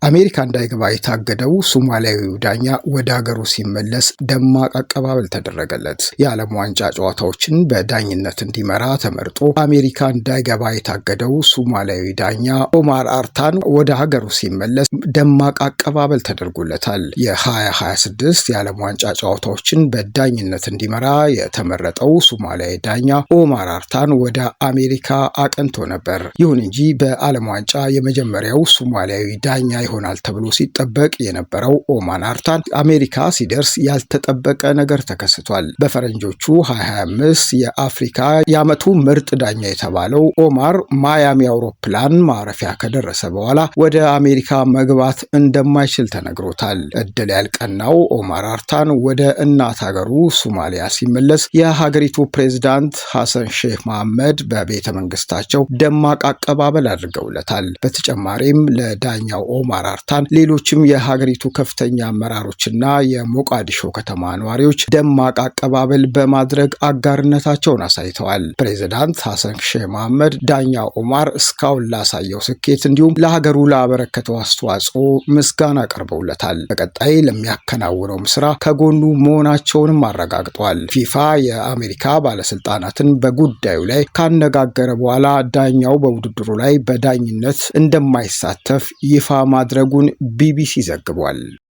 አሜሪካ እንዳይገባ የታገደው ሶማሊያዊው ዳኛ ወደ ሀገሩ ሲመለስ ደማቅ አቀባበል ተደረገለት። የዓለም ዋንጫ ጨዋታዎችን በዳኝነት እንዲመራ ተመርጦ አሜሪካ እንዳይገባ የታገደው ሶማሊያዊ ዳኛ ኦማር አርታን ወደ ሀገሩ ሲመለስ ደማቅ አቀባበል ተደርጎለታል። የ2026 የዓለም ዋንጫ ጨዋታዎችን በዳኝነት እንዲመራ የተመረጠው ሶማሊያዊ ዳኛ ኦማር አርታን ወደ አሜሪካ አቅንቶ ነበር። ይሁን እንጂ በዓለም ዋንጫ የመጀመሪያው ሶማሊያዊ ዳኛ ይሆናል ተብሎ ሲጠበቅ የነበረው ኦማር አርታን አሜሪካ ሲደርስ ያልተጠበቀ ነገር ተከስቷል። በፈረንጆቹ 2025 የአፍሪካ የዓመቱ ምርጥ ዳኛ የተባለው ኦማር ማያሚ አውሮፕላን ማረፊያ ከደረሰ በኋላ ወደ አሜሪካ መግባት እንደማይችል ተነግሮታል። እድል ያልቀናው ኦማር አርታን ወደ እናት ሀገሩ ሶማሊያ ሲመለስ የሀገሪቱ ፕሬዝዳንት ሐሰን ሼህ መሐመድ በቤተ መንግስታቸው ደማቅ አቀባበል አድርገውለታል። በተጨማሪም ለዳኛው ኦማር አርታን ሌሎችም የሀገሪቱ ከፍተኛ አመራሮችና የሞቃዲሾ ከተማ ነዋሪዎች ደማቅ አቀባበል በማድረግ አጋርነታቸውን አሳይተዋል። ፕሬዝዳንት ሐሰን ሼህ መሐመድ ዳኛ ኦማር እስካሁን ላሳየው ስኬት እንዲሁም ለሀገሩ ላበረከተው አስተዋጽኦ ምስጋና አቅርበውለታል። በቀጣይ ለሚያከናውነውም ስራ ከጎኑ መሆናቸውንም አረጋግጠዋል። ፊፋ የአሜሪካ ባለስልጣናትን በጉዳዩ ላይ ካነጋገረ በኋላ ዳኛው በውድድሩ ላይ በዳኝነት እንደማይሳተፍ ይፋ ማድረጉን ቢቢሲ ዘግቧል።